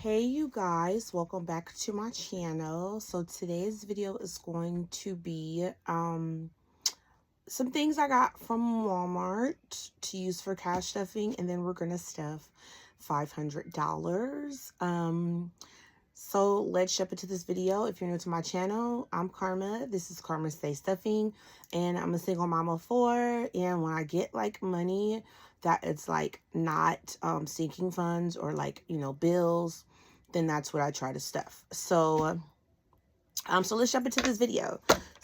Hey you guys, welcome back to my channel. So today's video is going to be some things I got from Walmart to use for cash stuffing, and then we're gonna stuff $500. So let's jump into this video. If you're new to my channel, I'm Karma. This is Karma Stay Stuffing, and I'm a single mom of 4. And when I get like money that it's like not sinking funds or like, you know, bills, then that's what I try to stuff. So so let's jump into this video.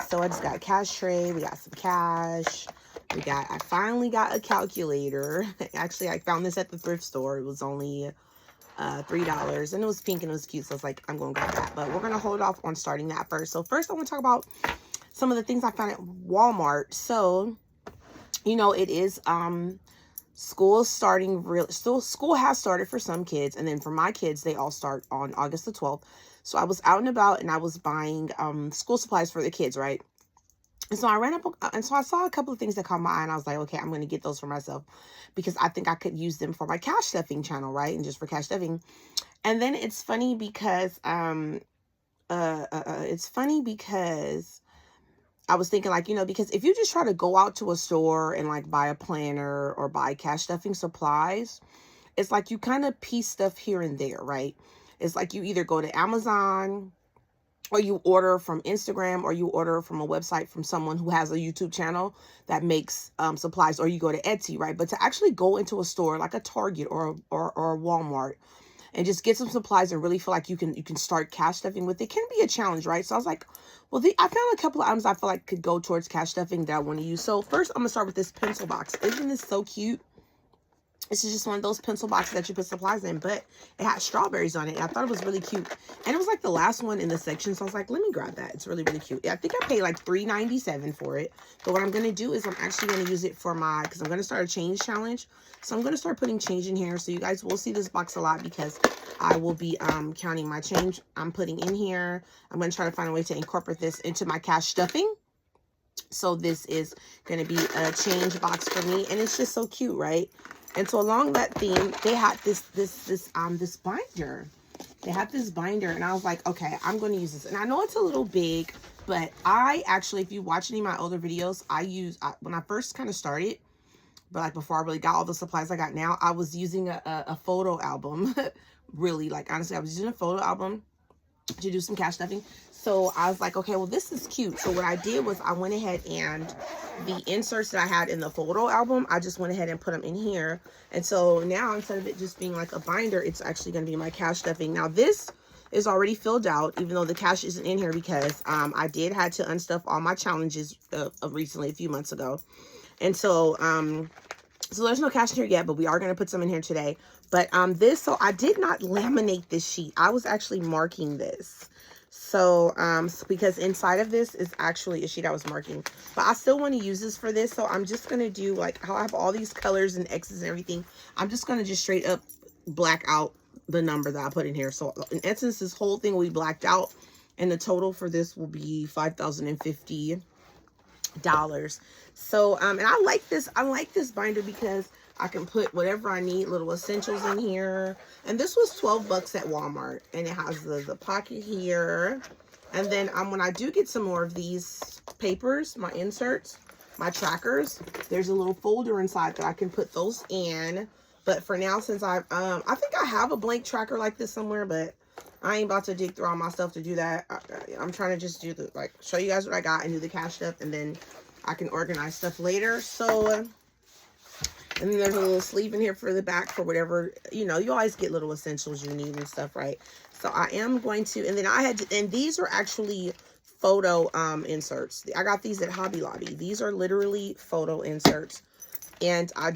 So I just got a cash tray. We got some cash. I finally got a calculator. Actually, I found this at the thrift store. It was only $3, and it was pink and it was cute, so I was like, I'm gonna grab that. But we're gonna hold off on starting that first. So first I want to talk about some of the things I found at Walmart. So, you know, it is school starting school has started for some kids, and then for my kids, they all start on August the 12th. So I was out and about, and I was buying school supplies for the kids, right? And so I ran up, and so I saw a couple of things that caught my eye, and I was like, okay, I'm going to get those for myself because I think I could use them for my cash stuffing channel, right? And just for cash stuffing. And then it's funny because, I was thinking, like, you know, because if you just try to go out to a store and like buy a planner or buy cash stuffing supplies, it's like you kind of piece stuff here and there, right? It's like you either go to Amazon, or you order from Instagram, or you order from a website from someone who has a YouTube channel that makes supplies, or you go to Etsy, right? But to actually go into a store like a Target or a Walmart and just get some supplies and really feel like you can start cash stuffing with it can be a challenge, right? So I was like, well, I found a couple of items I feel like could go towards cash stuffing that I want to use. So first, I'm gonna start with this pencil box. Isn't this so cute? This is just one of those pencil boxes that you put supplies in, but it had strawberries on it. And I thought it was really cute. And it was like the last one in the section. So I was like, let me grab that. It's really, really cute. I think I paid like $3.97 for it. But what I'm going to do is I'm actually going to use it for because I'm going to start a change challenge. So I'm going to start putting change in here. So you guys will see this box a lot because I will be counting my change I'm putting in here. I'm going to try to find a way to incorporate this into my cash stuffing. So this is going to be a change box for me. And it's just so cute, right? And so along that theme, they had this binder. They had this binder, and I was like, okay, I'm going to use this. And I know it's a little big, but I actually, if you watch any of my older videos, when I first kind of started, but like before I really got all the supplies I got now, I was using a photo album. Really, like honestly, I was using a photo album to do some cash stuffing. So I was like, okay, well, this is cute. So what I did was I went ahead and the inserts that I had in the photo album, I just went ahead and put them in here. And so now instead of it just being like a binder, it's actually going to be my cash stuffing. Now this is already filled out, even though the cash isn't in here because I did had to unstuff all my challenges recently, a few months ago. And so, so there's no cash in here yet, but we are going to put some in here today. But so I did not laminate this sheet. I was actually marking this. So, because inside of this is actually a sheet I was marking. But I still want to use this for this. So I'm just going to do, like, how I have all these colors and X's and everything. I'm just going to just straight up black out the number that I put in here. So, in essence, this whole thing will be blacked out. And the total for this will be $5,050. So, and I like this binder because I can put whatever I need, little essentials in here. And this was 12 bucks at Walmart, and it has the pocket here. And then when I do get some more of these papers, my inserts, my trackers, there's a little folder inside that I can put those in. But for now, since I think I have a blank tracker like this somewhere, but I ain't about to dig through all my stuff to do that. I'm trying to just do show you guys what I got and do the cash stuff, and then I can organize stuff later. So, and then there's a little sleeve in here for the back for whatever, you know, you always get little essentials you need and stuff, right? So I am going to, and then and these are actually photo inserts. I got these at Hobby Lobby. These are literally photo inserts. And I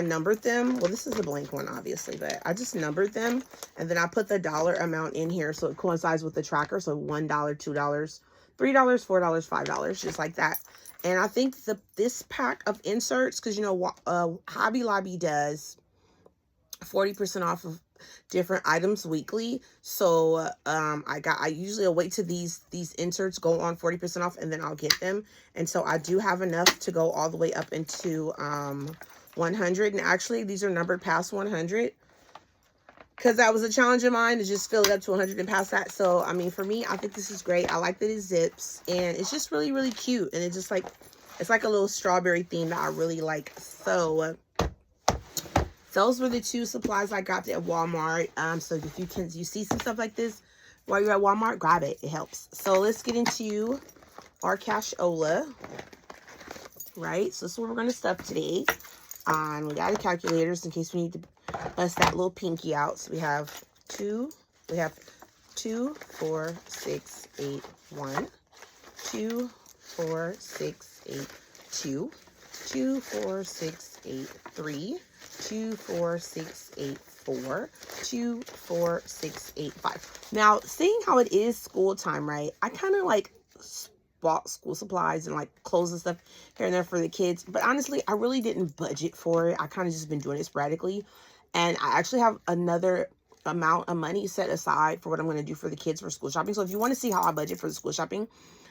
numbered them. Well, this is a blank one, obviously, but I just numbered them. And then I put the dollar amount in here so it coincides with the tracker. So $1, $2, $3, $4, $5, just like that. And I think this pack of inserts, because, you know, Hobby Lobby does 40% off of different items weekly. So I usually wait till these inserts go on 40% off, and then I'll get them. And so I do have enough to go all the way up into 100. And actually these are numbered past 100 because that was a challenge of mine to just fill it up to 100 and pass that. So, I mean, for me, I think this is great. I like that it zips, and it's just really, really cute. And it's just like, it's like a little strawberry theme that I really like. So, those were the 2 supplies I got at Walmart. So if you see some stuff like this while you're at Walmart, grab it. It helps. So let's get into our cashola, right? So this is what we're going to stuff today. We got a calculator in case we need to bust that little pinky out. So we have 2, 4, 6, 8, 1, 2, 4, 6, 8, 2, 2, 4, 6, 8, 3, 2, 4, 6, 8, 4, 2, 4, 6, 8, 5. Now, seeing how it is school time, right? I kind of like bought school supplies and like clothes and stuff here and there for the kids. But honestly, I really didn't budget for it. I kind of just been doing it sporadically. And I actually have another amount of money set aside for what I'm going to do for the kids for school shopping. So if you want to see how I budget for the school shopping,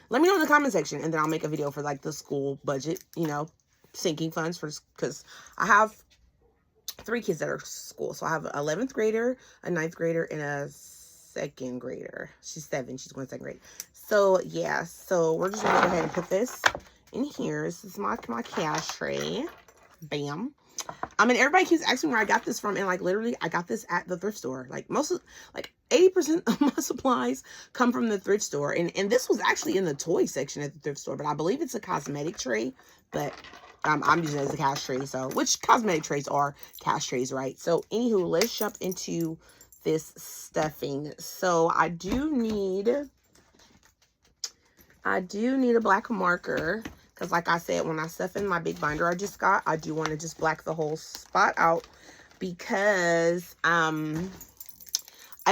let me know in the comment section. And then I'll make a video for like the school budget, you know, sinking funds for, because I have 3 kids that are school. So I have an 11th grader, a 9th grader, and a 2nd grader. She's 7. She's going 2nd grade. So yeah, so we're just gonna go ahead and put this in here. This is my cash tray. Bam. I mean, everybody keeps asking where I got this from, and like literally I got this at the thrift store. Like 80% of my supplies come from the thrift store, and this was actually in the toy section at the thrift store, but I believe it's a cosmetic tray, but I'm using it as a cash tray. So which cosmetic trays are cash trays, right? So anywho, let's jump into this stuffing. So I do need a black marker, because like I said, when I stuff in my big binder I just got, I do want to just black the whole spot out, because I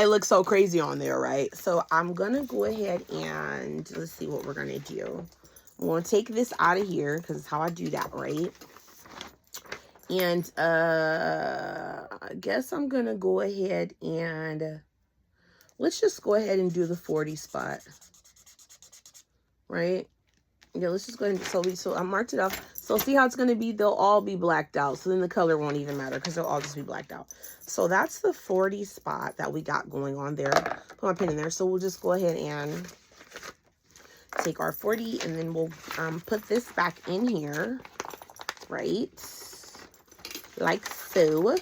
look so crazy on there, right? So I'm gonna go ahead and let's see what we're gonna do. I'm gonna take this out of here because it's how I do that, right? And I guess I'm gonna go ahead and let's just go ahead and do the 40 spot. Right? Yeah, let's just go ahead and, so I marked it off. So see how it's going to be? They'll all be blacked out. So then the color won't even matter because they'll all just be blacked out. So that's the 40 spot that we got going on there. Put my pin in there. So we'll just go ahead and take our 40 and then we'll put this back in here. Right? Like so.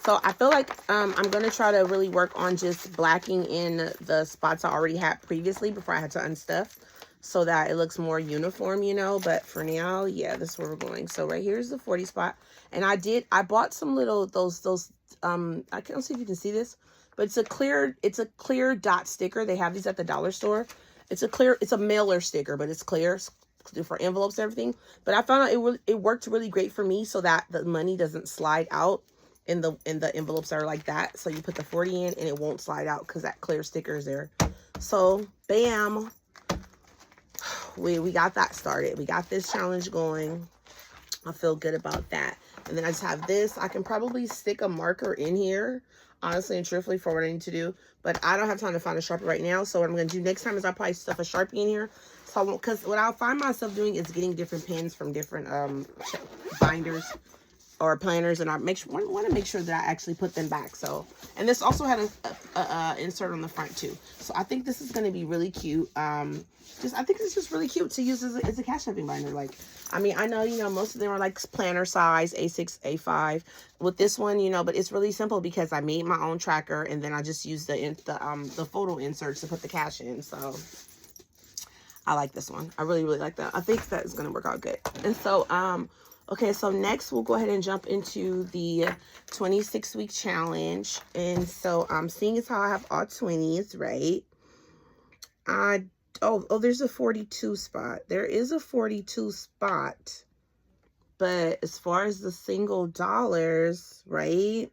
So I feel like I'm going to try to really work on just blacking in the spots I already had previously before I had to unstuff, so that it looks more uniform, you know. But for now, yeah, this is where we're going. So right here's the 40 spot. And I bought some little, those I can't see if you can see this, but it's a clear dot sticker. They have these at the dollar store. It's a mailer sticker, but it's clear for envelopes and everything. But I found out it worked really great for me so that the money doesn't slide out in the envelopes that are like that. So you put the 40 in and it won't slide out because that clear sticker is there. So bam, we got that started. We got this challenge going. I feel good about that. And then I just have this. I can probably stick a marker in here, honestly and truthfully, for what I need to do. But I don't have time to find a Sharpie right now. So what I'm going to do next time is I'll probably stuff a Sharpie in here. So I won't, because what I'll find myself doing is getting different pens from different binders or planners, and I want to make sure that I actually put them back. So, and this also had a insert on the front too. So I think this is going to be really cute. I think it's just really cute to use as a cash stuffing binder. Like, I mean, I know, you know, most of them are like planner size, A6, A5. With this one, you know, but it's really simple because I made my own tracker, and then I just used the photo inserts to put the cash in. So I like this one. I really, really like that. I think that is going to work out good. And so, okay, so next we'll go ahead and jump into the 26-week challenge. And so seeing as how I have all 20s, right? Oh, there's a 42 spot. There is a 42 spot. But as far as the single dollars, right?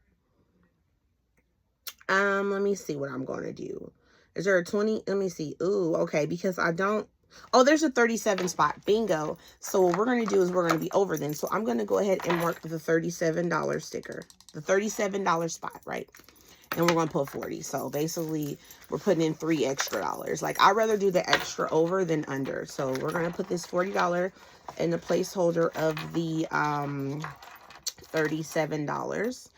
Let me see what I'm going to do. Is there a 20? Let me see. Ooh, okay, because I don't. Oh, there's a 37 spot. Bingo. So what we're going to do is we're going to be over then. So I'm going to go ahead and mark the $37 sticker. The $37 spot, right? And we're going to put 40. So basically, we're putting in $3 extra. Like, I'd rather do the extra over than under. So we're going to put this $40 in the placeholder of the $37.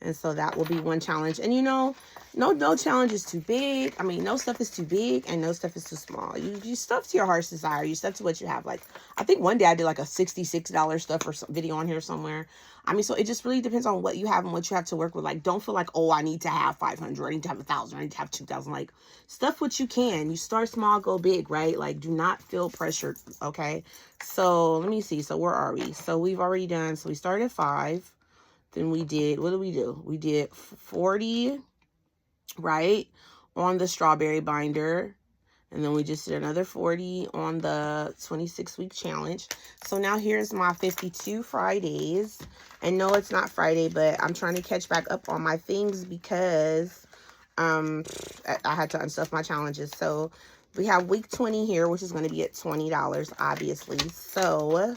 And so that will be one challenge. And you know, no challenge is too big. I mean, no stuff is too big and no stuff is too small. You stuff to your heart's desire. You stuff to what you have. Like, I think one day I did like a $66 stuff or some video on here somewhere. I mean, so it just really depends on what you have and what you have to work with. Like, don't feel like, oh, I need to have 500. I need to have 1,000. I need to have 2,000. Like, stuff what you can. You start small, go big, right? Like, do not feel pressured, okay? So, let me see. So, where are we? So, we've already done. So, we started at 5. Then we did, what did we do? We did 40, right, on the strawberry binder. And then we just did another 40 on the 26-week challenge. So now here's my 52 Fridays. And no, it's not Friday, but I'm trying to catch back up on my things because I had to unstuff my challenges. So we have week 20 here, which is going to be at $20, obviously. So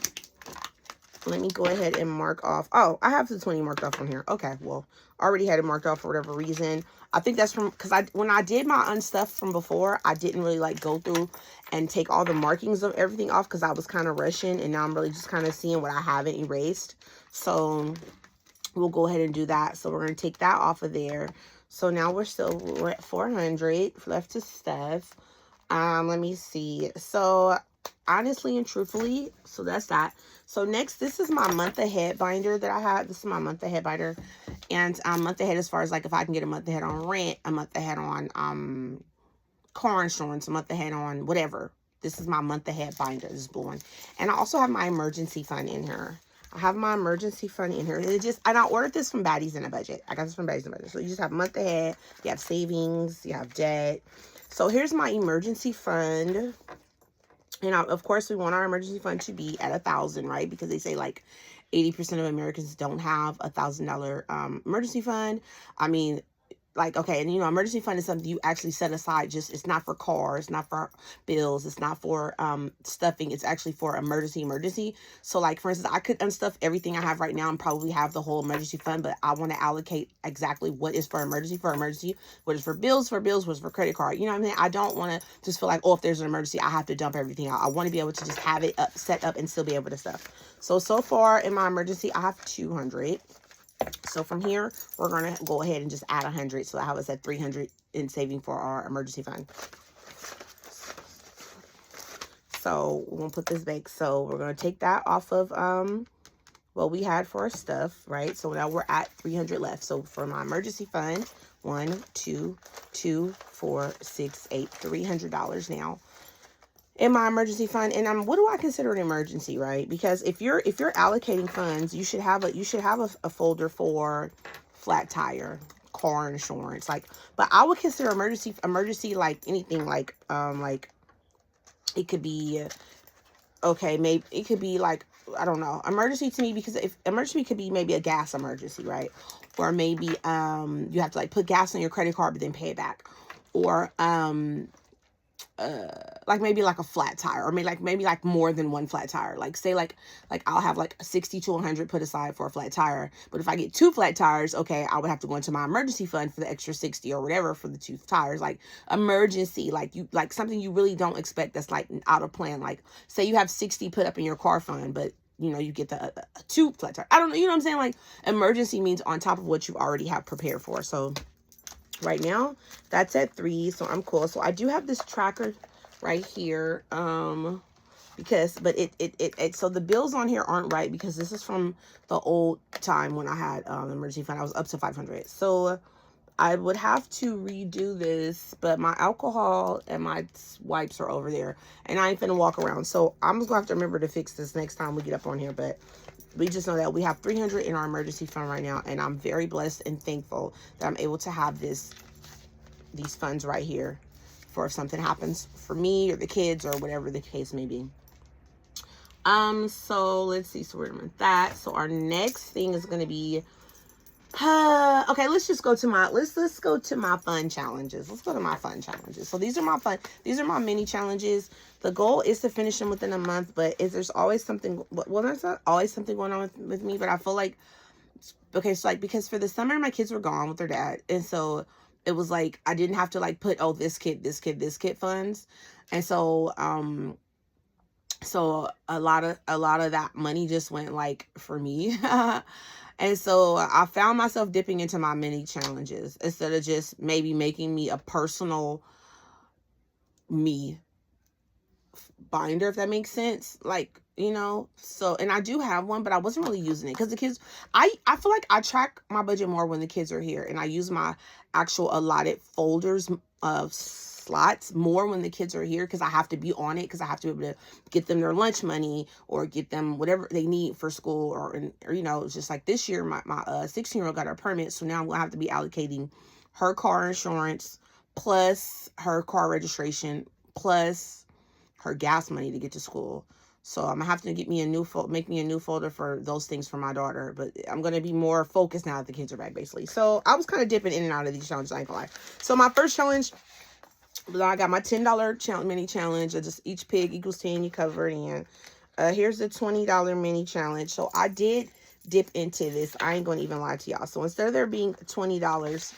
let me go ahead and mark off. Oh, I have the 20 marked off on here. Okay, well, already had it marked off for whatever reason. I think that's from, because when I did my unstuff from before, I didn't really like go through and take all the markings of everything off because I was kind of rushing, and now I'm really just kind of seeing what I haven't erased. So we'll go ahead and do that. So we're going to take that off of there. So now we're at 400 left to stuff. Let me see. So honestly and truthfully, so that's that. So next, this is my month ahead binder that I have. This is my month ahead binder. And month ahead as far as like if I can get a month ahead on rent, a month ahead on car insurance, a month ahead on whatever. This is my month ahead binder, this blue one. And I also have my emergency fund in here. I have my emergency fund in here. And I ordered this from Baddies in a Budget. I got this from Baddies in a Budget. So you just have month ahead, you have savings, you have debt. So here's my emergency fund. And of course, we want our emergency fund to be at 1,000, right? Because they say like 80% of Americans don't have $1,000 emergency fund. I mean, like, okay, and you know, emergency fund is something you actually set aside. Just, it's not for cars, it's not for bills, it's not for stuffing. It's actually for emergency. So like, for instance, I could unstuff everything I have right now and probably have the whole emergency fund, but I want to allocate exactly what is for emergency, what is for bills, what is for credit card. You know what I mean? I don't want to just feel like, oh, if there's an emergency, I have to dump everything out. I want to be able to just have it set up and still be able to stuff. So far in my emergency, I have 200. So from here, we're going to go ahead and just add 100. So I have us at 300 in saving for our emergency fund. So we're going to put this back. So we're going to take that off of what we had for our stuff, right? So now we're at 300 left. So for my emergency fund, 1, 2, 2, 4, 6, 8, $300 now in my emergency fund. And what do I consider an emergency, right? Because if you're allocating funds, you should have a folder for flat tire, car insurance, like. But I would consider emergency like anything, like it could be, okay, maybe it could be like, I don't know, emergency to me, because if emergency could be maybe a gas emergency, right? Or maybe you have to like put gas on your credit card but then pay it back, or like maybe like a flat tire, or maybe like more than one flat tire. Like say like I'll have like 60 to 100 put aside for a flat tire, but if I get 2 flat tires, okay, I would have to go into my emergency fund for the extra 60 or whatever for the 2 tires. Like emergency, like something you really don't expect that's like out of plan. Like say you have 60 put up in your car fund, but you know, you get the 2 flat tires. I don't know, you know what I'm saying? Like emergency means on top of what you already have prepared for. So right now that's at 3, so I'm cool. So I do have this tracker right here, because so the bills on here aren't right, because this is from the old time when I had emergency fund. I was up to 500, so I would have to redo this, but my alcohol and my wipes are over there and I ain't finna walk around, so I'm just gonna have to remember to fix this next time we get up on here. But we just know that we have 300 in our emergency fund right now, and I'm very blessed and thankful that I'm able to have these funds right here for if something happens for me or the kids or whatever the case may be. So let's see. So we're doing that. So our next thing is going to be, okay, let's just go to my, let's go to my fun challenges. Let's go to my fun challenges. So these are my mini challenges. The goal is to finish them within a month, but there's always something, well, there's not always something going on with me, but I feel like, okay, so like, because for the summer, my kids were gone with their dad. And so it was like, I didn't have to like put, oh, this kid funds. And so, So a lot of that money just went like for me. And so I found myself dipping into my mini challenges instead of just maybe making me a personal me binder, if that makes sense. Like, you know, so, and I do have one, but I wasn't really using it because the kids, I feel like I track my budget more when the kids are here, and I use my actual allotted folders of slots more when the kids are here, because I have to be on it, because I have to be able to get them their lunch money or get them whatever they need for school, or you know, it's just like this year my 16-year-old got her permit, so now I'm gonna have to be allocating her car insurance plus her car registration plus her gas money to get to school. So I'm gonna have to get me a new make me a new folder for those things for my daughter. But I'm gonna be more focused now that the kids are back, basically. So I was kind of dipping in and out of these challenges, I ain't gonna lie. So my first challenge, I got my $10 mini challenge. Just each pig equals 10. You cover it in. Here's the $20 mini challenge. So I did dip into this. I ain't gonna even lie to y'all. So instead of there being $20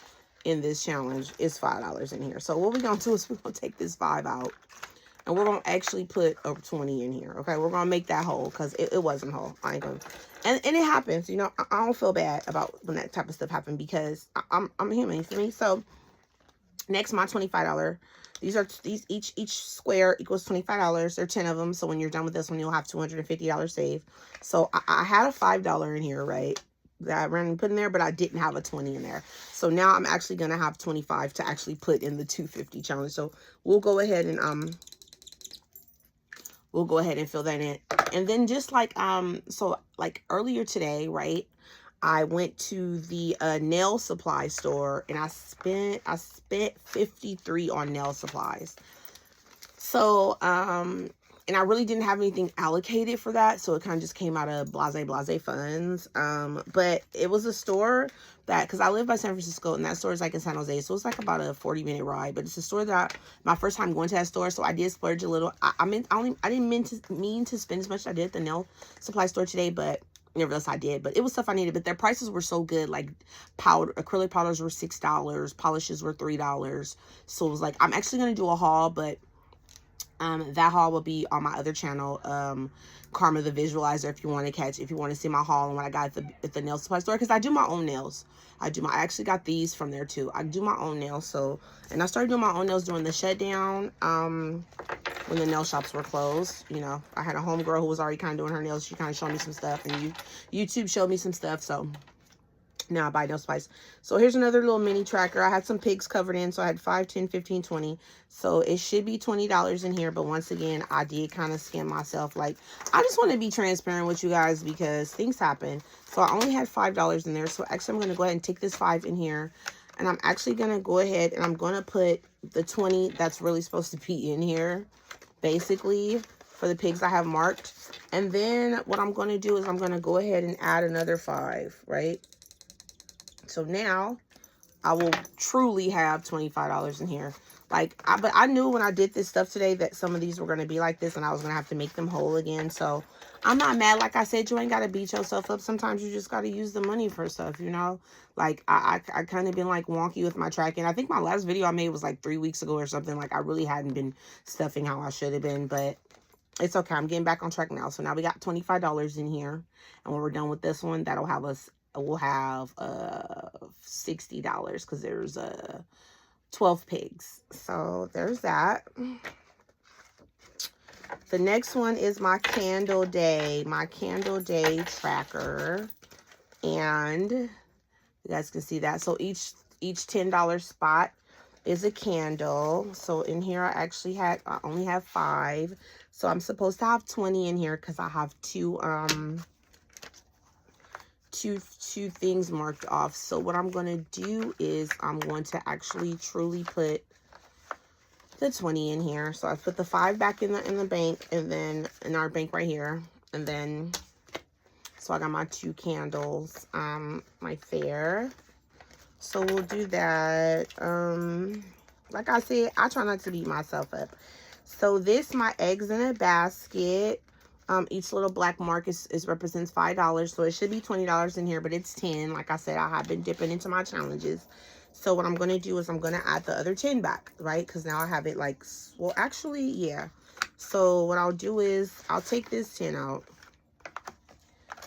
in this challenge, it's $5 in here. So what we're gonna do is we're gonna take this 5 out. And we're going to actually put a 20 in here, okay? We're going to make that whole, because it wasn't whole. I ain't going to. And it happens, you know. I don't feel bad about when that type of stuff happens, because I'm human, you feel me? So, next, my $25. These each square equals $25. There are 10 of them. So, when you're done with this one, you'll have $250 saved. So, I had a $5 in here, right? That I randomly put in there, but I didn't have a 20 in there. So, now I'm actually going to have 25 to actually put in the 250 challenge. So, we'll go ahead and, we'll go ahead and fill that in. And then just like, so like earlier today, right, I went to the nail supply store, and I spent $53 on nail supplies. So, and I really didn't have anything allocated for that, so it kind of just came out of blase funds. But it was a store that, because I live by San Francisco, and that store is like in San Jose, so it's like about a 40-minute ride. But it's a store that my first time going to that store, so I did splurge a little. I didn't mean to spend as much as I did at the nail supply store today, but nevertheless I did. But it was stuff I needed, but their prices were so good. Like acrylic powders were $6, polishes were $3. So it was like, I'm actually gonna do a haul, but that haul will be on my other channel, Karma the Visualizer, if you want to see my haul and what I got at the nail supply store, because I do my own nails. I actually got these from there too. I do my own nails. So, and I started doing my own nails during the shutdown, when the nail shops were closed. You know, I had a homegirl who was already kind of doing her nails. She kind of showed me some stuff, and YouTube showed me some stuff. So now I buy nail supplies. So here's another little mini tracker. I had some pigs covered in, so I had 5, 10, 15, 20. So it should be $20 in here, but once again, I did kind of skim myself. Like, I just want to be transparent with you guys, because things happen. So I only had $5 in there. So actually, I'm going to go ahead and take this 5 in here, and I'm actually going to go ahead and I'm going to put the 20 that's really supposed to be in here, basically, for the pigs I have marked. And then what I'm going to do is I'm going to go ahead and add another 5, right? So now I will truly have $25 in here. Like, but I knew when I did this stuff today that some of these were going to be like this, and I was going to have to make them whole again. So I'm not mad. Like I said, you ain't got to beat yourself up. Sometimes you just got to use the money for stuff, you know? Like, I kind of been like wonky with my tracking. I think my last video I made was like 3 weeks ago or something. Like, I really hadn't been stuffing how I should have been, but it's okay. I'm getting back on track now. So now we got $25 in here. And when we're done with this one, that'll have us, we'll have $60, because there's 12 pigs. So there's that. The next one is my candle day tracker, and you guys can see that. So each $10 spot is a candle. So in here I only have 5, so I'm supposed to have 20 in here, because I have two things marked off. So what I'm going to do is I'm going to actually truly put the 20 in here. So I put the 5 back in the bank, and then in our bank right here. And then, so I got my 2 candles, my fair. So we'll do that. Like I said, I try not to beat myself up. So this, my eggs in a basket. Each little black mark represents $5, so it should be $20 in here, but it's 10. Like I said, I have been dipping into my challenges. So what I'm going to do is I'm going to add the other 10 back, right? Because now I have it like, well, actually, yeah. So what I'll do is I'll take this 10 out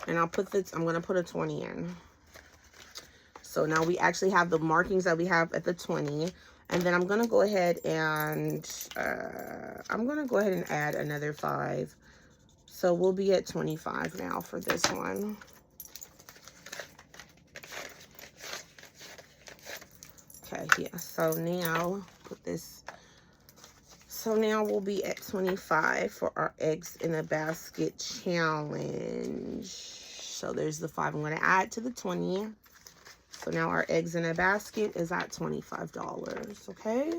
and I'll put this, I'm going to put a 20 in. So now we actually have the markings that we have at the 20. And then I'm going to go ahead and add another 5. So we'll be at 25 now for this one. Okay, yeah. So now put this. So now we'll be at 25 for our eggs in a basket challenge. So there's the 5 I'm going to add to the 20. So now our eggs in a basket is at $25, okay?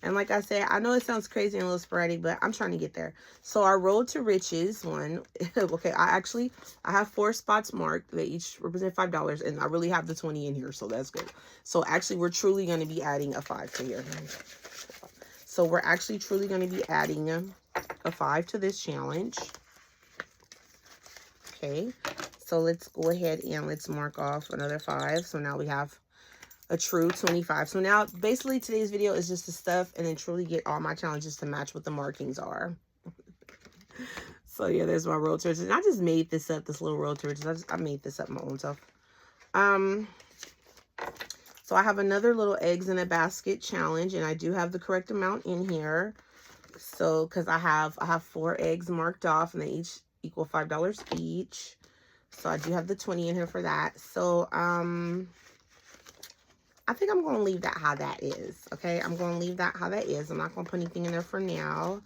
And like I said, I know it sounds crazy and a little sporadic, but I'm trying to get there. So our Road to Riches one, okay, I have 4 spots marked. They each represent $5, and I really have the 20 in here, so that's good. So actually, we're truly going to be adding a 5 to here. So we're actually truly going to be adding a 5 to this challenge. Okay, so let's go ahead and let's mark off another 5. So now we have a true 25. So now basically today's video is just to stuff and then truly get all my challenges to match what the markings are. So yeah, there's my Road to Riches. And I just made this up, this little Road to Riches. I made this up my own self. So I have another little eggs in a basket challenge, and I do have the correct amount in here. So because I have 4 eggs marked off, and they each equal $5 each. So I do have the 20 in here for that. So I think I'm going to leave that how that is. Okay, I'm going to leave that how that is. I'm not going to put anything in there for now.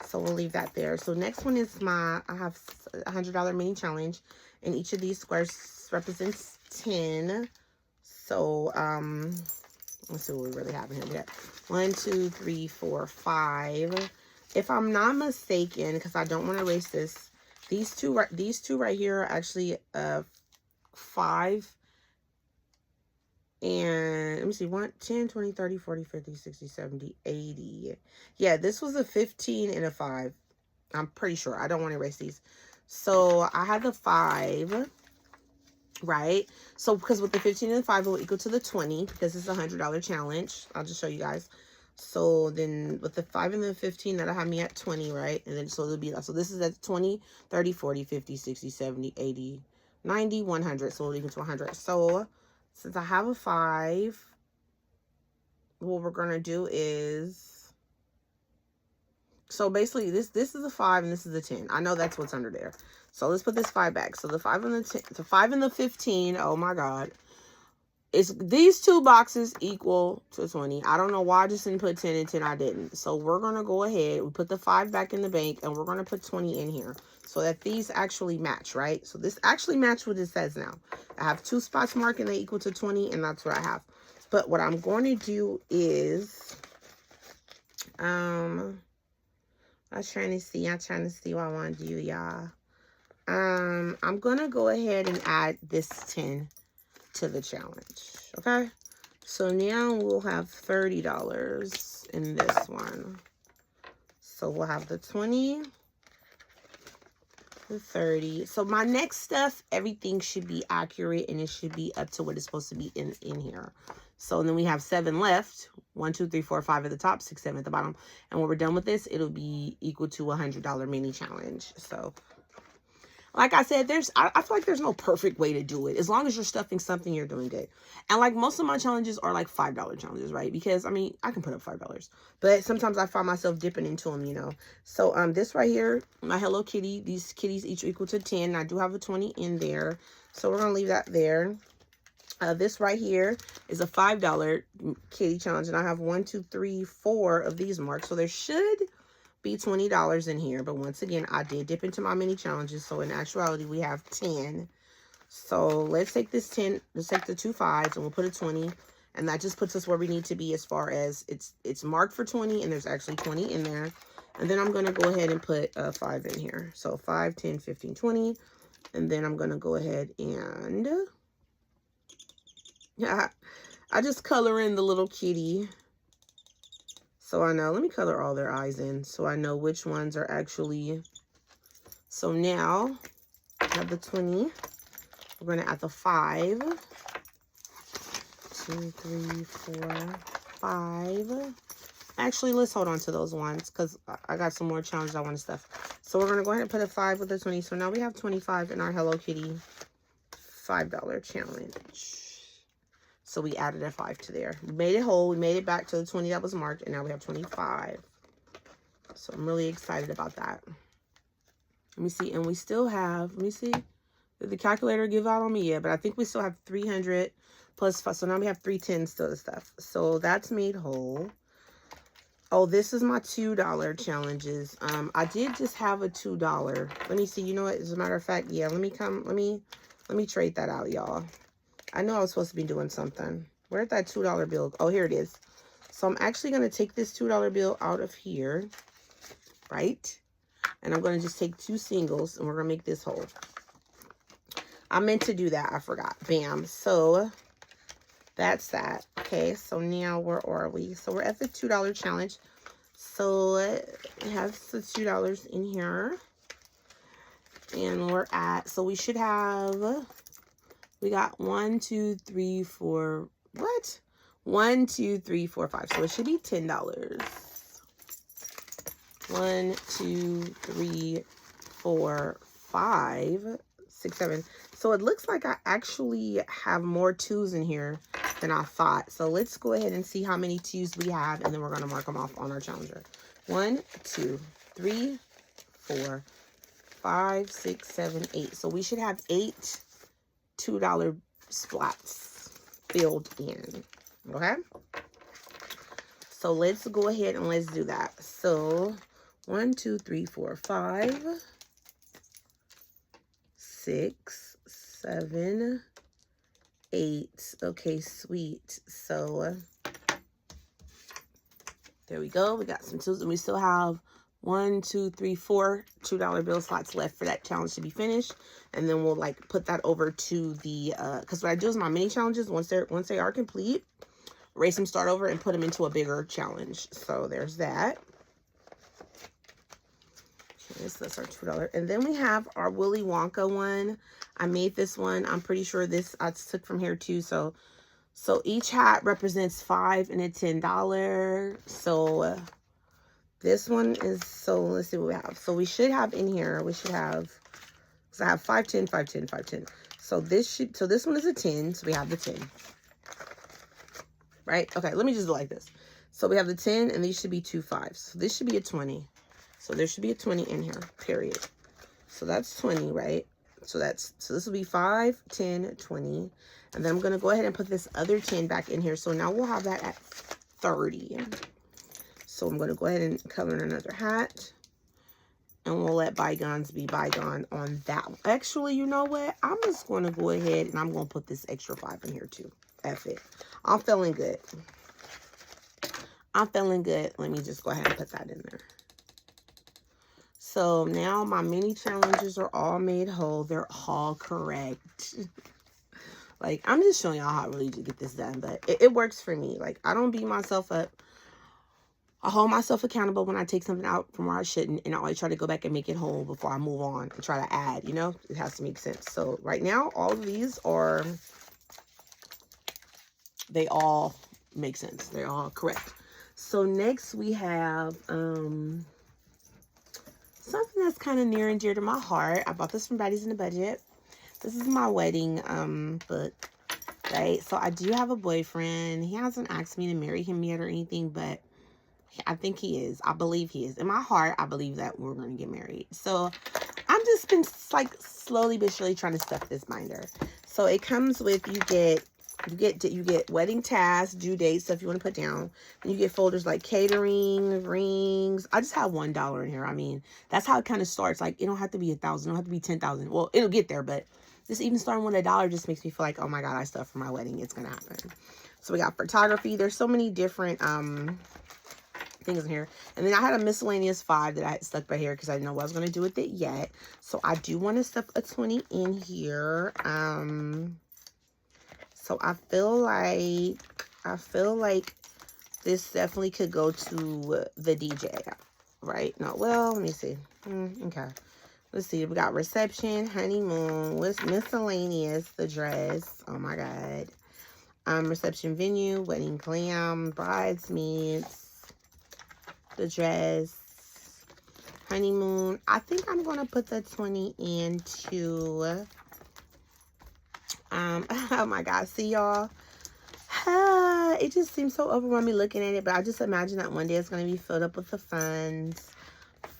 So we'll leave that there. So next one is I have a $100 mini challenge, and each of these squares represents 10. So let's see what we really have in here. We got 1, 2, 3, 4, 5. If I'm not mistaken, because I don't want to erase this, these two right here are actually 5. And let me see, 1, 10, 20, 30, 40, 50, 60, 70, 80. Yeah, this was a 15 and a 5. I'm pretty sure. I don't want to erase these. So I had the 5, right? So because with the 15 and the 5, it will equal to the 20 because it's a $100 challenge. I'll just show you guys. So then with the 5 and the 15, that'll have me at 20, right? And then so it'll be, so this is at 20, 30, 40, 50, 60, 70, 80, 90, 100. So it'll equal to 100. So since I have a 5, what we're going to do is, so basically this is a 5 and this is a 10. I know that's what's under there. So let's put this 5 back. So the 5 and the 10, the 5 and the 15, oh my God. It's these 2 boxes equal to 20. I don't know why I just didn't put 10 and 10. I didn't. So we're going to go ahead. We put the 5 back in the bank and we're going to put 20 in here so that these actually match, right? So this actually matches what it says now. I have 2 spots marked and they equal to 20, and that's what I have. But what I'm going to do is, I'm trying to see what I want to do, y'all. I'm going to go ahead and add this 10 to the challenge, okay? So now we'll have $30 in this one. So we'll have the 20, the 30. So my next stuff, everything should be accurate and it should be up to what it's supposed to be in here. So then we have 7 left. 1, 2, 3, 4, 5 at the top, 6, 7 at the bottom. And when we're done with this, it'll be equal to a $100 mini challenge. So like I said, I feel like there's no perfect way to do it. As long as you're stuffing something, you're doing good. And like most of my challenges are like $5 challenges, right? Because I mean, I can put up $5. But sometimes I find myself dipping into them, you know. So this right here, my Hello Kitty, these kitties each equal to 10. I do have a 20 in there. So we're going to leave that there. This right here is a $5 kitty challenge. And I have 1, 2, 3, 4 of these marked. So there should be $20 in here, but once again, I did dip into my mini challenges, so in actuality we have 10. So let's take this 10, let's take the 2 5s and we'll put a 20, and that just puts us where we need to be as far as it's marked for 20 and there's actually 20 in there. And then I'm going to go ahead and put a 5 in here. So 5, 10, 15, 20, and then I'm going to go ahead and I just color in the little kitty. So I know, let me color all their eyes in so I know which ones are actually. So now I have the 20. We're going to add the 5. 2, 3, 4, 5. Actually, let's hold on to those ones because I got some more challenges I want to stuff. So we're going to go ahead and put a 5 with a 20. So now we have 25 in our Hello Kitty $5 challenge. So we added a 5 to there. We made it whole. We made it back to the 20 that was marked. And now we have 25. So I'm really excited about that. Let me see. And we still have, let me see. Did the calculator give out on me? Yeah, but I think we still have 300 plus 5. So now we have 310 still to stuff. So that's made whole. Oh, this is my $2 challenges. I did just have a $2. Let me see. You know what? As a matter of fact, yeah, let me trade that out, y'all. I know I was supposed to be doing something. Where'd that $2 bill? Oh, here it is. So I'm actually going to take this $2 bill out of here, right? And I'm going to just take 2 singles, and we're going to make this whole. I meant to do that. I forgot. Bam. So that's that. Okay, so now where are we? So we're at the $2 challenge. So it has the $2 in here. And we're at, so we should have, we got 1, 2, 3, 4, what? 1, 2, 3, 4, 5. So it should be $10. 1, 2, 3, 4, 5, 6, 7. So it looks like I actually have more 2s in here than I thought. So let's go ahead and see how many 2s we have, and then we're going to mark them off on our challenger. 1, 2, 3, 4, 5, 6, 7, 8. So we should have 8 $2 splats filled in. Okay? So let's go ahead and let's do that. So 1, 2, 3, 4, 5, 6, 7, 8. Okay, sweet. So there we go. We got some 2s, and we still have 1, 2, 3, 4 $2 bill slots left for that challenge to be finished. And then we'll like put that over to the because what I do is my mini challenges, once they are complete, erase them, start over, and put them into a bigger challenge. So there's that. Okay, so that's our $2. And then we have our Willy Wonka one. I made this one. I'm pretty sure this I took from here too. So each hat represents 5 and a $10. So this one is, so let's see what we have. So we should have in here, we should have, because I have 5, 10, 5, 10, 5, 10. So this one is a 10. So we have the 10. Right? Okay, let me just do like this. So we have the 10, and these should be 2 5s. So this should be a 20. So there should be a 20 in here, period. So that's 20, right? So this will be 5, 10, 20. And then I'm going to go ahead and put this other 10 back in here. So now we'll have that at 30. So I'm going to go ahead and color in another hat. And we'll let bygones be bygone on that one. Actually, you know what? I'm just going to go ahead and I'm going to put this extra 5 in here too. F it. I'm feeling good. I'm feeling good. Let me just go ahead and put that in there. So now my mini challenges are all made whole. They're all correct. Like, I'm just showing y'all how I really do get this done. But it works for me. Like, I don't beat myself up. I hold myself accountable when I take something out from where I shouldn't. And I always try to go back and make it whole before I move on and try to add, you know. It has to make sense. So right now, all of these are, they all make sense. They're all correct. So next we have something that's kind of near and dear to my heart. I bought this from Baddies in the Budget. This is my wedding book, right? So I do have a boyfriend. He hasn't asked me to marry him yet or anything, but I think he is. I believe he is. In my heart, I believe that we're going to get married. So I've just been like slowly but surely trying to stuff this binder. So it comes with, you get wedding tasks, due dates, stuff you want to put down. And you get folders like catering, rings. I just have $1 in here. I mean, that's how it kind of starts. Like, it don't have to be 1,000. It don't have to be 10,000. Well, it'll get there, but just even starting with $1 just makes me feel like, oh my God, I stuff for my wedding. It's going to happen. So we got photography. There's so many different things in here. And then I had a miscellaneous 5 that I had stuck by here because I didn't know what I was going to do with it yet. So I do want to stuff a 20 in here. So I feel like this definitely could go to the DJ, right? No, well, let me see. Okay. Let's see. We got reception, honeymoon, what's miscellaneous, the dress. Oh my God. Reception venue, wedding glam, bridesmaids. the dress, honeymoon. I think I'm going to put the 20 into, oh my God, see y'all? It just seems so overwhelming looking at it, but I just imagine that one day it's going to be filled up with the funds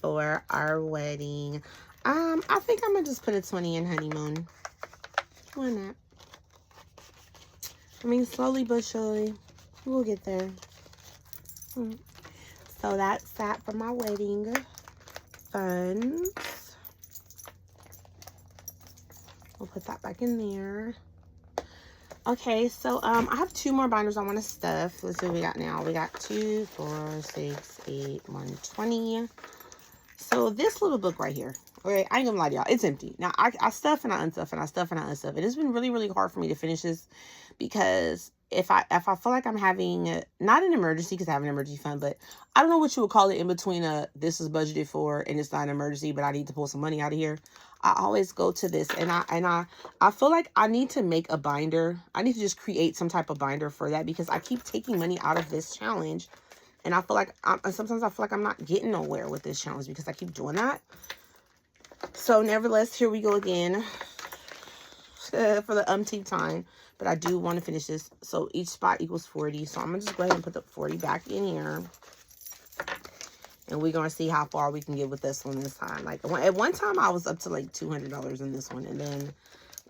for our wedding. I think I'm going to just put a 20 in honeymoon. Why not? I mean, slowly but surely, we'll get there. So that's that for my wedding funds. We'll put that back in there. Okay, so I have 2 more binders I want to stuff. Let's see what we got now. We got 2, 4, 6, 8, 1, 20. So this little book right here. Okay, I ain't gonna lie to y'all, it's empty. Now I stuff and I unstuff and I stuff and I unstuff. And it's been really, really hard for me to finish this because if I feel like I'm having not an emergency, because I have an emergency fund, but I don't know what you would call it in between this is budgeted for and it's not an emergency, but I need to pull some money out of here. I always go to this, and I feel like I need to make a binder. I need to just create some type of binder for that because I keep taking money out of this challenge, and I feel like sometimes I feel like I'm not getting nowhere with this challenge because I keep doing that. So nevertheless, here we go again for the umpteenth time. But I do want to finish this. So each spot equals 40. So I'm going to just go ahead and put the 40 back in here. And we're going to see how far we can get with this one this time. Like, at one time, I was up to, like, $200 in this one. And then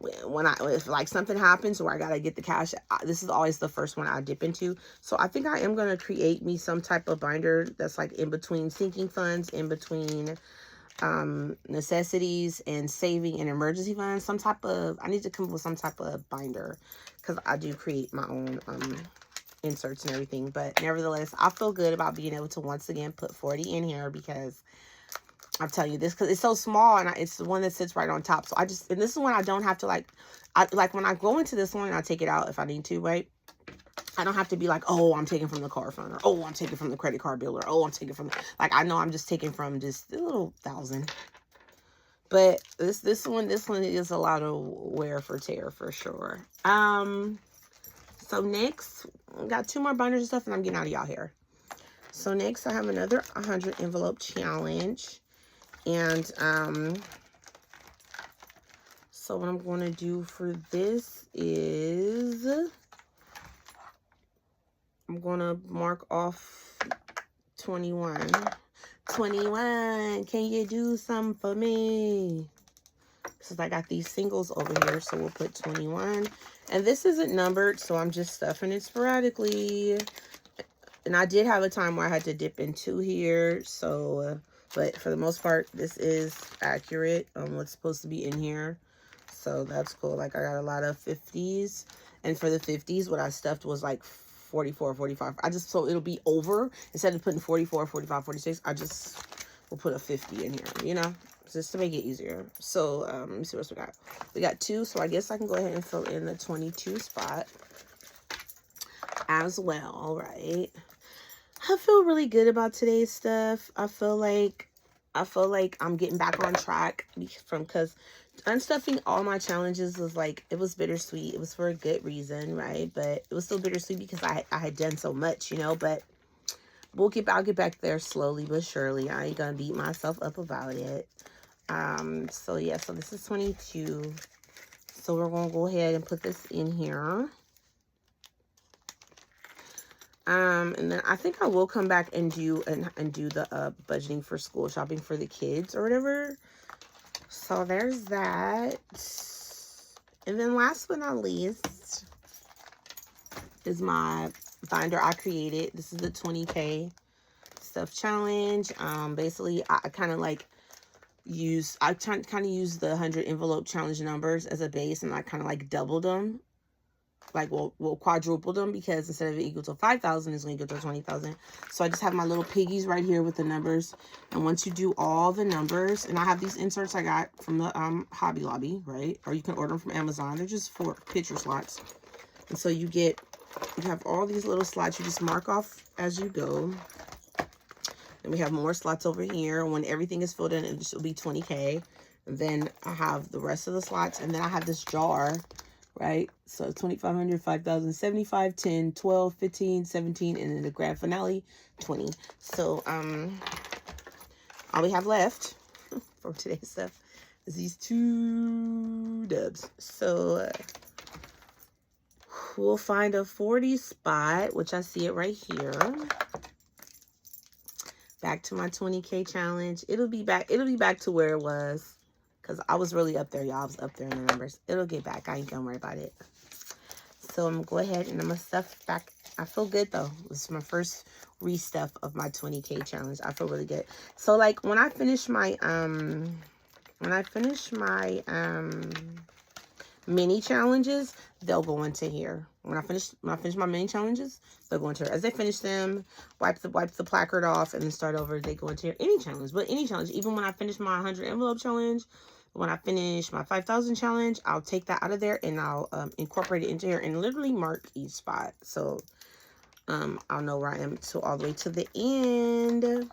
if, like, something happens where I got to get the cash, this is always the first one I dip into. So I think I am going to create me some type of binder that's, like, in between sinking funds, in between necessities and saving and emergency funds. I need to come up with some type of binder because I do create my own inserts and everything. But nevertheless, I feel good about being able to once again put 40 in here because I'm telling you this, because it's so small and it's the one that sits right on top. So and this is when I don't have to like when I go into this one, I take it out if I need to, right? I don't have to be like, oh, I'm taking from the car fund, or oh, I'm taking from the credit card bill, or oh, I'm taking from like, I know I'm just taking from just a little $1,000. But this one is a lot of wear for tear for sure. So next, I got 2 more binders and stuff, and I'm getting out of y'all hair. So next, I have another 100 envelope challenge, and so what I'm going to do for this is I'm going to mark off 21. 21, can you do something for me? Since I got these singles over here, so we'll put 21. And this isn't numbered, so I'm just stuffing it sporadically. And I did have a time where I had to dip into here, so, but for the most part, this is accurate on what's supposed to be in here. So that's cool. Like, I got a lot of 50s. And for the 50s, what I stuffed was like 44, 45. So it'll be over. Instead of putting 44, 45, 46, I just will put a 50 in here, you know, just to make it easier. So, let me see what else we got. We got 2, so I guess I can go ahead and fill in the 22 spot as well. All right. I feel really good about today's stuff. I feel like I'm getting back on track because unstuffing all my challenges was like, it was bittersweet. It was for a good reason, right? But it was still bittersweet because I had done so much, you know. But I'll get back there slowly but surely. I ain't gonna beat myself up about it. So yeah, so this is 22. So we're gonna go ahead and put this in here. And then I think I will come back and do the budgeting for school shopping for the kids or whatever. So there's that. And then last but not least is my binder I created. This is the 20K stuff challenge. Basically I kind of like use the 100 envelope challenge numbers as a base, and I kind of like doubled them. Like, we'll quadruple them, because instead of it equal to 5,000, it's going to equal to 20,000. So I just have my little piggies right here with the numbers. And once you do all the numbers, and I have these inserts I got from the Hobby Lobby, right? Or you can order them from Amazon. They're just 4 picture slots. And so you have all these little slots. You just mark off as you go. And we have more slots over here. When everything is filled in, it will be 20K. And then I have the rest of the slots. And then I have this jar right? So 2,500, 5,000, 75, 10, 12, 15, 17, and then the grand finale, 20. So, all we have left for today's stuff is these 2 dubs. So, we'll find a 40 spot, which I see it right here. Back to my 20K challenge. It'll be back to where it was. Because I was really up there, y'all. I was up there in the numbers. It'll get back. I ain't gonna worry about it. So I'm gonna go ahead and I'm gonna stuff back. I feel good though. This is my first restuff of my 20K challenge. I feel really good. So like when I finish my mini challenges, they'll go into here. When I finish my mini challenges, they'll go into here. As they finish them, wipe the placard off and then start over, they go into here. Any challenge, but any challenge. Even when I finish my 100 envelope challenge, when I finish my 5,000 challenge, I'll take that out of there and I'll incorporate it into here and literally mark each spot. So I'll know where I am all the way to the end.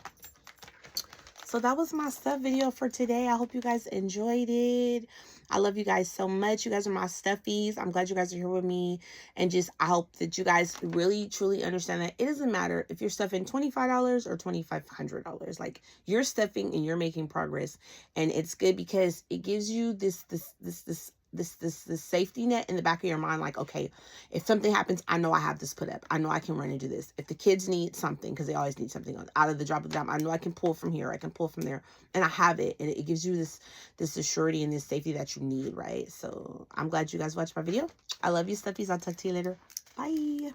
So that was my stuff video for today. I hope you guys enjoyed it. I love you guys so much. You guys are my stuffies. I'm glad you guys are here with me. And just, I hope that you guys really, truly understand that it doesn't matter if you're stuffing $25 or $2,500. Like, you're stuffing and you're making progress. And it's good because it gives you this safety net in the back of your mind. Like, okay, if something happens, I know I have this put up. I know I can run and do this. If the kids need something, because they always need something out of the drop of a dime, I know I can pull from here. I can pull from there, and I have it. And it gives you this assurity and this safety that you need, right? So I'm glad you guys watched my video. I love you, stuffies. I'll talk to you later. Bye.